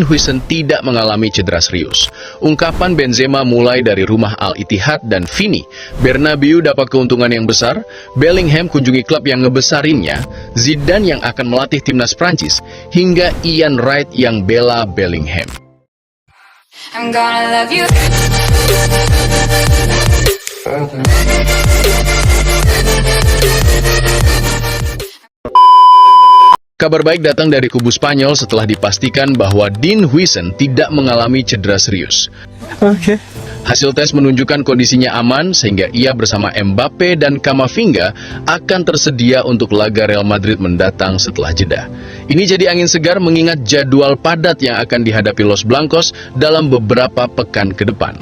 Huijsen tidak mengalami cedera serius. Ungkapan Benzema mulai dari rumah Al-Ittihad dan Vini. Bernabeu dapat keuntungan yang besar, Bellingham kunjungi klub yang ngebesarinnya, Zidane yang akan melatih timnas Prancis, hingga Ian Wright yang bela Bellingham. I'm gonna love you. Kabar baik datang dari kubu Spanyol setelah dipastikan bahwa Dean Huijsen tidak mengalami cedera serius. Okay. Hasil tes menunjukkan kondisinya aman sehingga ia bersama Mbappe dan Camavinga akan tersedia untuk laga Real Madrid mendatang setelah jeda. Ini jadi angin segar mengingat jadwal padat yang akan dihadapi Los Blancos dalam beberapa pekan ke depan.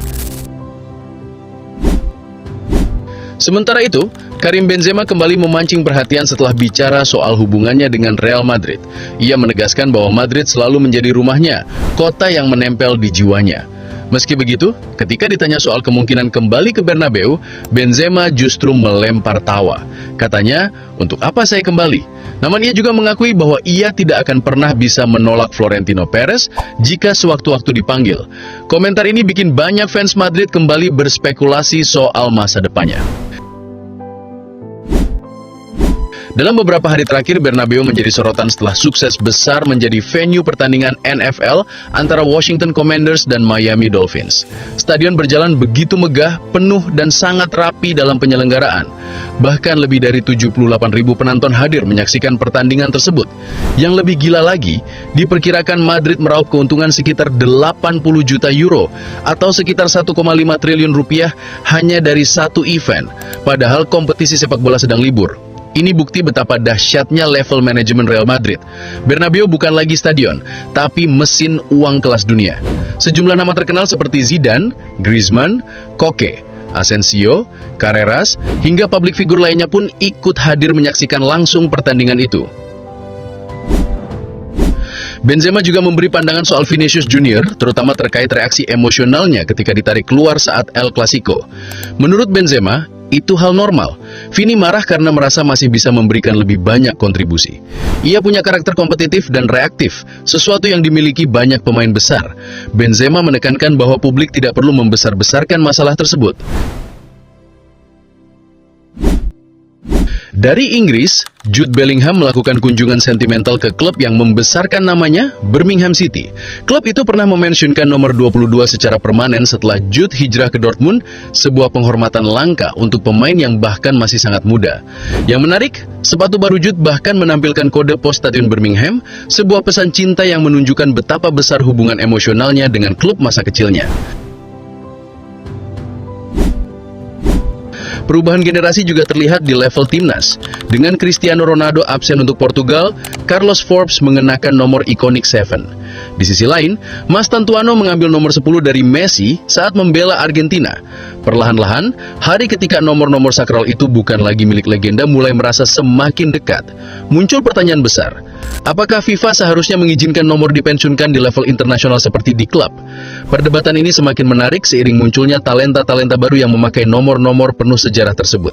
Sementara itu, Karim Benzema kembali memancing perhatian setelah bicara soal hubungannya dengan Real Madrid. Ia menegaskan bahwa Madrid selalu menjadi rumahnya, kota yang menempel di jiwanya. Meski begitu, ketika ditanya soal kemungkinan kembali ke Bernabeu, Benzema justru melempar tawa. Katanya, untuk apa saya kembali? Namun ia juga mengakui bahwa ia tidak akan pernah bisa menolak Florentino Perez jika sewaktu-waktu dipanggil. Komentar ini bikin banyak fans Madrid kembali berspekulasi soal masa depannya. Dalam beberapa hari terakhir, Bernabeu menjadi sorotan setelah sukses besar menjadi venue pertandingan NFL antara Washington Commanders dan Miami Dolphins. Stadion berjalan begitu megah, penuh, dan sangat rapi dalam penyelenggaraan. Bahkan lebih dari 78.000 penonton hadir menyaksikan pertandingan tersebut. Yang lebih gila lagi, diperkirakan Madrid meraup keuntungan sekitar 80 juta euro atau sekitar 1,5 triliun rupiah hanya dari satu event, padahal kompetisi sepak bola sedang libur. Ini bukti betapa dahsyatnya level manajemen Real Madrid. Bernabeu bukan lagi stadion, tapi mesin uang kelas dunia. Sejumlah nama terkenal seperti Zidane, Griezmann, Koke, Asensio, Carreras, hingga publik figur lainnya pun ikut hadir menyaksikan langsung pertandingan itu. Benzema juga memberi pandangan soal Vinicius Junior, terutama terkait reaksi emosionalnya ketika ditarik keluar saat El Clasico. Menurut Benzema, itu hal normal. Vini marah karena merasa masih bisa memberikan lebih banyak kontribusi. Ia punya karakter kompetitif dan reaktif, sesuatu yang dimiliki banyak pemain besar. Benzema menekankan bahwa publik tidak perlu membesar-besarkan masalah tersebut. Dari Inggris, Jude Bellingham melakukan kunjungan sentimental ke klub yang membesarkan namanya, Birmingham City. Klub itu pernah memensiunkan nomor 22 secara permanen setelah Jude hijrah ke Dortmund, sebuah penghormatan langka untuk pemain yang bahkan masih sangat muda. Yang menarik, sepatu baru Jude bahkan menampilkan kode pos Stadion Birmingham, sebuah pesan cinta yang menunjukkan betapa besar hubungan emosionalnya dengan klub masa kecilnya. Perubahan generasi juga terlihat di level timnas. Dengan Cristiano Ronaldo absen untuk Portugal, Carlos Forbes mengenakan nomor ikonik 7. Di sisi lain, Mas Tantuano mengambil nomor 10 dari Messi saat membela Argentina. Perlahan-lahan, hari ketika nomor-nomor sakral itu bukan lagi milik legenda mulai merasa semakin dekat. Muncul pertanyaan besar, apakah FIFA seharusnya mengizinkan nomor dipensiunkan di level internasional seperti di klub? Perdebatan ini semakin menarik seiring munculnya talenta-talenta baru yang memakai nomor-nomor penuh sejarah tersebut.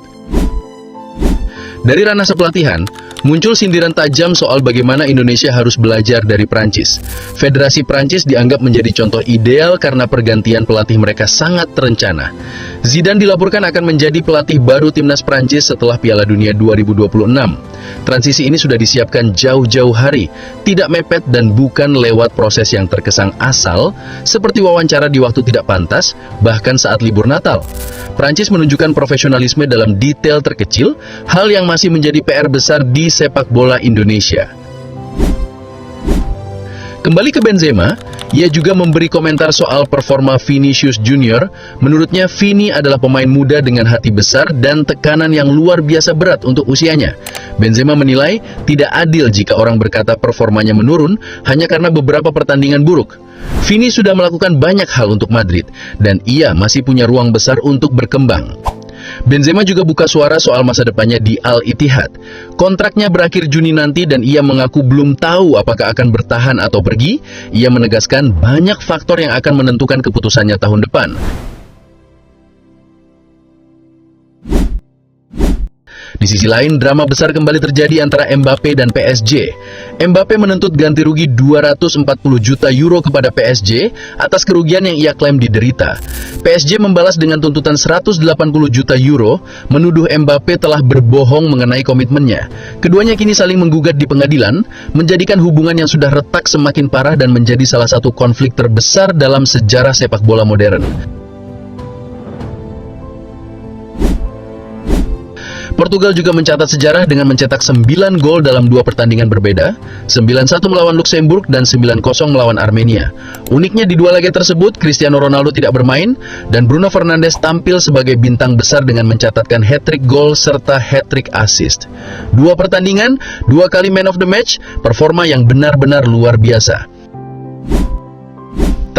Dari ranah sepelatihan, muncul sindiran tajam soal bagaimana Indonesia harus belajar dari Prancis. Federasi Prancis dianggap menjadi contoh ideal karena pergantian pelatih mereka sangat terencana. Zidane dilaporkan akan menjadi pelatih baru timnas Prancis setelah Piala Dunia 2026. Transisi ini sudah disiapkan jauh-jauh hari, tidak mepet dan bukan lewat proses yang terkesan asal, seperti wawancara di waktu tidak pantas, bahkan saat libur Natal. Prancis menunjukkan profesionalisme dalam detail terkecil, hal yang masih menjadi PR besar di sepak bola Indonesia. Kembali ke Benzema, ia juga memberi komentar soal performa Vinicius Junior. Menurutnya, Vini adalah pemain muda dengan hati besar dan tekanan yang luar biasa berat untuk usianya. Benzema menilai tidak adil jika orang berkata performanya menurun hanya karena beberapa pertandingan buruk. Vini sudah melakukan banyak hal untuk Madrid, dan ia masih punya ruang besar untuk berkembang. Benzema juga buka suara soal masa depannya di Al-Ittihad. Kontraknya berakhir Juni nanti dan ia mengaku belum tahu apakah akan bertahan atau pergi. Ia menegaskan banyak faktor yang akan menentukan keputusannya tahun depan. Di sisi lain, drama besar kembali terjadi antara Mbappe dan PSG. Mbappe menuntut ganti rugi 240 juta euro kepada PSG atas kerugian yang ia klaim diderita. PSG membalas dengan tuntutan 180 juta euro, menuduh Mbappe telah berbohong mengenai komitmennya. Keduanya kini saling menggugat di pengadilan, menjadikan hubungan yang sudah retak semakin parah dan menjadi salah satu konflik terbesar dalam sejarah sepak bola modern. Portugal juga mencatat sejarah dengan mencetak 9 gol dalam 2 pertandingan berbeda, 9-1 melawan Luxembourg dan 9-0 melawan Armenia. Uniknya di 2 laga tersebut, Cristiano Ronaldo tidak bermain dan Bruno Fernandes tampil sebagai bintang besar dengan mencatatkan hat-trick gol serta hat-trick assist. 2 pertandingan, 2 kali man of the match, performa yang benar-benar luar biasa.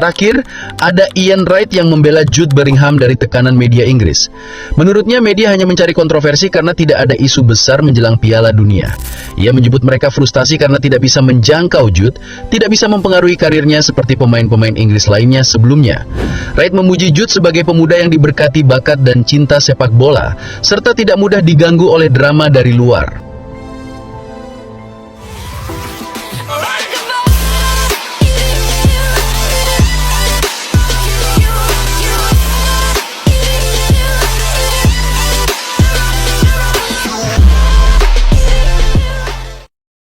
Terakhir, ada Ian Wright yang membela Jude Bellingham dari tekanan media Inggris. Menurutnya, media hanya mencari kontroversi karena tidak ada isu besar menjelang Piala Dunia. Ia menyebut mereka frustasi karena tidak bisa menjangkau Jude, tidak bisa mempengaruhi karirnya seperti pemain-pemain Inggris lainnya sebelumnya. Wright memuji Jude sebagai pemuda yang diberkati bakat dan cinta sepak bola, serta tidak mudah diganggu oleh drama dari luar.